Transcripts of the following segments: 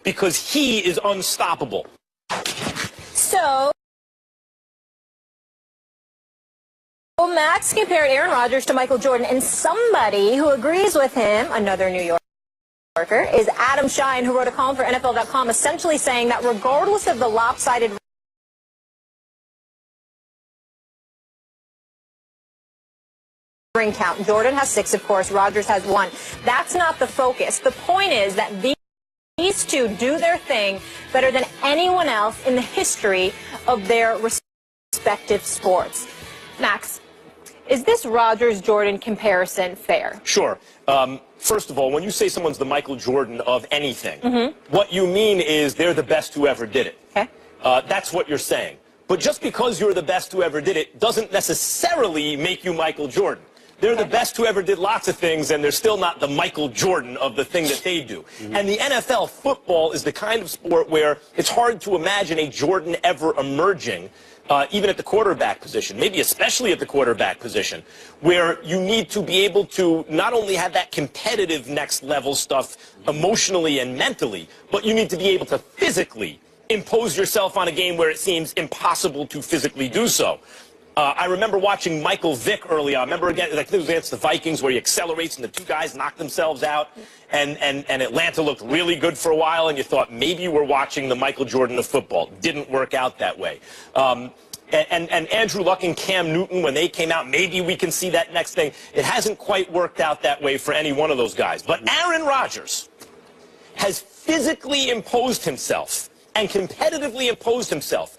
because he is unstoppable. So, Max compared Aaron Rodgers to Michael Jordan, and somebody who agrees with him, another New Yorker, is Adam Shine, who wrote a column for NFL.com essentially saying that regardless of the lopsided ring count, Jordan has 6, of course, Rodgers has 1. That's not the focus. The point is that these two do their thing better than anyone else in the history of their respective sports. Max, is this Rodgers-Jordan comparison fair? Sure. First of all, when you say someone's the Michael Jordan of anything, what you mean is they're the best who ever did it. Okay. That's what you're saying. But just because you're the best who ever did it doesn't necessarily make you Michael Jordan. They're the best who ever did lots of things, and they're still not the Michael Jordan of the thing that they do. And the NFL football is the kind of sport where it's hard to imagine a Jordan ever emerging, even at the quarterback position, maybe especially at the quarterback position, where you need to be able to not only have that competitive next level stuff emotionally and mentally, but you need to be able to physically impose yourself on a game where it seems impossible to physically do so. I remember watching Michael Vick early on. I remember again, like it was against the Vikings where he accelerates and the two guys knock themselves out, and Atlanta looked really good for a while, and you thought maybe you were watching the Michael Jordan of football. Didn't work out that way. And Andrew Luck and Cam Newton, when they came out, maybe we can see that next thing. It hasn't quite worked out that way for any one of those guys. But Aaron Rodgers has physically imposed himself and competitively imposed himself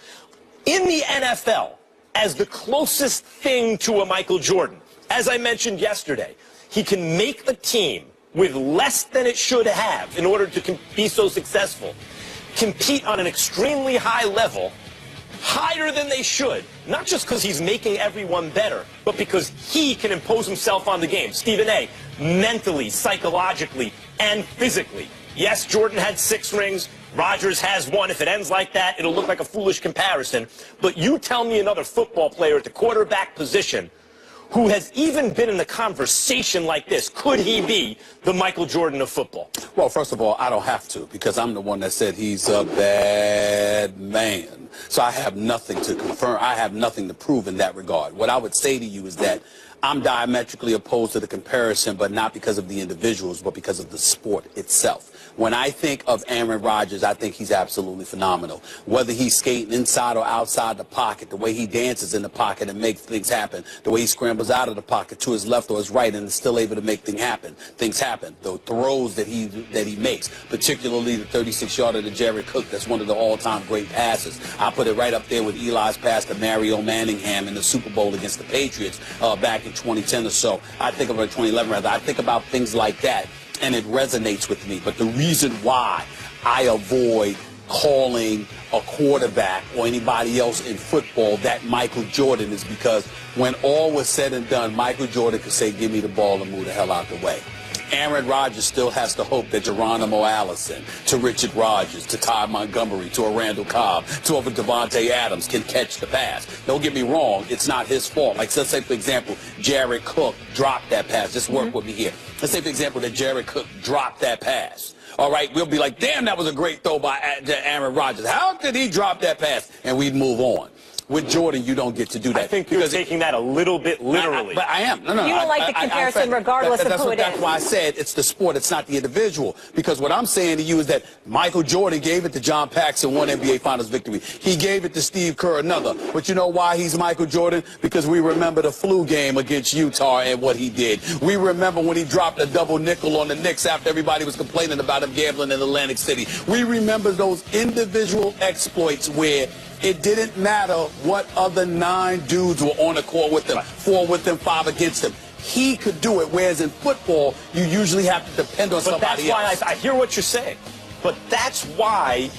in the NFL as the closest thing to a Michael Jordan. As I mentioned yesterday, he can make the team with less than it should have in order to be so successful, compete on an extremely high level, higher than they should, not just because he's making everyone better, but because he can impose himself on the game. Stephen A., mentally, psychologically, and physically. Yes, Jordan had 6 rings. Rodgers has 1. If it ends like that, it'll look like a foolish comparison. But you tell me another football player at the quarterback position who has even been in a conversation like this. Could he be the Michael Jordan of football? Well, first of all, I don't have to, because I'm the one that said he's a bad man. So I have nothing to confirm. I have nothing to prove in that regard. What I would say to you is that I'm diametrically opposed to the comparison, but not because of the individuals, but because of the sport itself. When I think of Aaron Rodgers, I think he's absolutely phenomenal. Whether he's skating inside or outside the pocket, the way he dances in the pocket and makes things happen, the way he scrambles out of the pocket to his left or his right and is still able to make things happen. The throws that he makes, particularly the 36-yarder to Jared Cook, that's one of the all-time great passes. I put it right up there with Eli's pass to Mario Manningham in the Super Bowl against the Patriots back in 2010 or so. I think about 2011 rather. I think about things like that, and it resonates with me. But the reason why I avoid calling a quarterback or anybody else in football that Michael Jordan is because when all was said and done, Michael Jordan could say, give me the ball and move the hell out the way. Aaron Rodgers still has to hope that Geronimo Allison, to Richard Rodgers, to Ty Montgomery, to a Randall Cobb, to a Devontae Adams can catch the pass. Don't get me wrong, it's not his fault. Like, let's say, for example, Jared Cook dropped that pass. Just work with me here. Let's say, for example, that Jared Cook dropped that pass. All right, we'll be like, damn, that was a great throw by Aaron Rodgers. How did he drop that pass? And we'd move on. With Jordan, you don't get to do that. I think you're taking that a little bit literally. But I am. No. You don't like the comparison regardless of who it is. That's why I said it's the sport, it's not the individual. Because what I'm saying to you is that Michael Jordan gave it to John Paxson, 1 NBA Finals victory. He gave it to Steve Kerr, another. But you know why he's Michael Jordan? Because we remember the flu game against Utah and what he did. We remember when he dropped a double nickel on the Knicks after everybody was complaining about him gambling in Atlantic City. We remember those individual exploits where it didn't matter what other 9 dudes were on the court with him, 4 with him, 5 against him. He could do it, whereas in football, you usually have to depend on somebody else. That's why I hear what you're saying. But that's why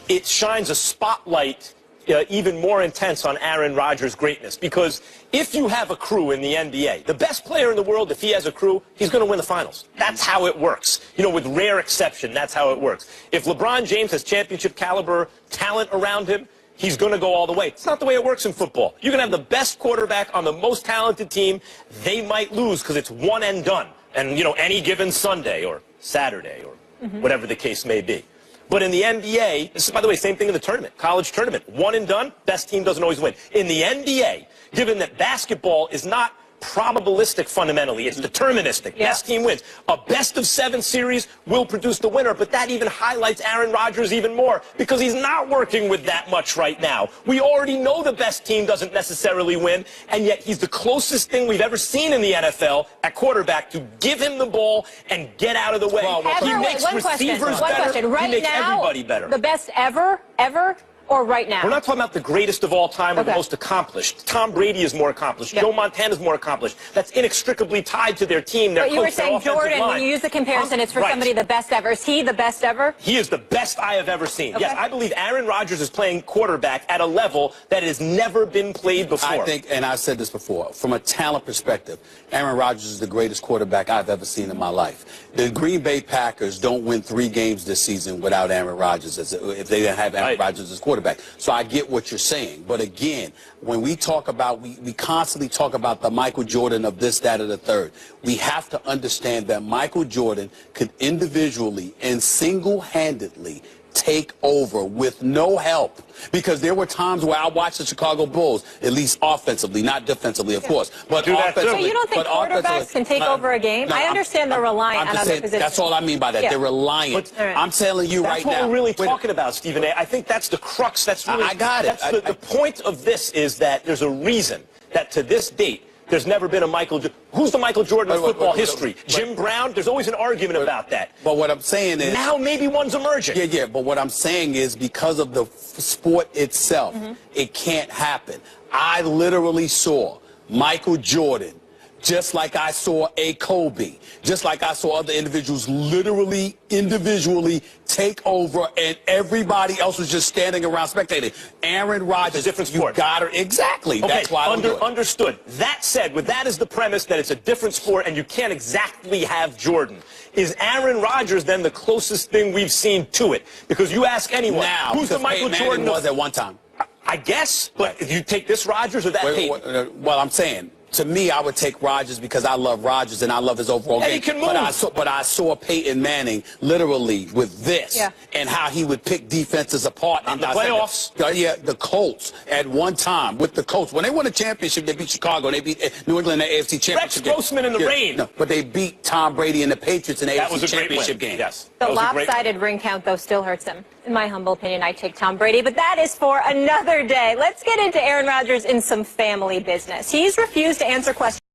it shines a spotlight even more intense on Aaron Rodgers' greatness. Because if you have a crew in the NBA, the best player in the world, if he has a crew, he's going to win the finals. That's how it works. You know, with rare exception, that's how it works. If LeBron James has championship caliber talent around him, he's going to go all the way. It's not the way it works in football. You can have the best quarterback on the most talented team. They might lose because it's one and done. And, you know, any given Sunday or Saturday or whatever the case may be. But in the NBA, this is, by the way, same thing in the tournament, college tournament. One and done, best team doesn't always win. In the NBA, given that basketball is not probabilistic fundamentally, it's deterministic. Yeah. Best team wins. A best-of-7 series will produce the winner, but that even highlights Aaron Rodgers even more because he's not working with that much right now. We already know the best team doesn't necessarily win, and yet he's the closest thing we've ever seen in the NFL at quarterback to give him the ball and get out of the way. He makes receivers better. Right he makes now, everybody better. The best ever, or right now? We're not talking about the greatest of all time or the most accomplished. Tom Brady is more accomplished. Joe Montana is more accomplished. That's inextricably tied to their team, their coach, you were their saying offensive Jordan, line. when you use the comparison, it's for somebody the best ever. Is he the best ever? He is the best I have ever seen. Okay. Yes, I believe Aaron Rodgers is playing quarterback at a level that has never been played before. I think, and I've said this before, from a talent perspective, Aaron Rodgers is the greatest quarterback I've ever seen in my life. The Green Bay Packers don't win 3 games this season without Aaron Rodgers if they didn't have Aaron Rodgers as quarterback. So I get what you're saying. But again, when we talk about, we constantly talk about the Michael Jordan of this, that, or the third. We have to understand that Michael Jordan could individually and single-handedly take over with no help, because there were times where I watched the Chicago Bulls, at least offensively, not defensively, of course, but offensively. So you don't think quarterbacks can take over a game? No, I understand they're reliant on other positions. That's all I mean by that. They're reliant. I'm telling you right now. That's what we're really talking about, Stephen A. I think that's the crux. That's really, I got it. That's the point of this is that there's a reason that to this date, there's never been a Michael. Who's the Michael Jordan of football history? Jim Brown? There's always an argument about that. But what I'm saying is, now maybe one's emerging. Yeah. But what I'm saying is, because of the sport itself, it can't happen. I literally saw Michael Jordan, just like I saw a Kobe, just like I saw other individuals literally, individually take over, and everybody else was just standing around spectating. Aaron Rodgers, it's a different sport. You got her exactly. Okay, that's why understood. That said, with that as the premise that it's a different sport and you can't exactly have Jordan, is Aaron Rodgers then the closest thing we've seen to it? Because you ask anyone, now, who's the Michael Jordan was at one time? I guess, but if you take this Rodgers or that Peyton? Well, I'm saying, to me, I would take Rodgers because I love Rodgers and I love his overall game. He can move. But I saw Peyton Manning literally with this and how he would pick defenses apart. In the playoffs. Yeah, the Colts at one time with the Colts. When they won a championship, they beat Chicago. They beat New England in the AFC championship Rex game. Grossman in the rain. No, but they beat Tom Brady and the Patriots in the AFC championship game. Yes. The lopsided ring count, though, still hurts him. In my humble opinion, I take Tom Brady, but that is for another day. Let's get into Aaron Rodgers in some family business. He's refused to answer questions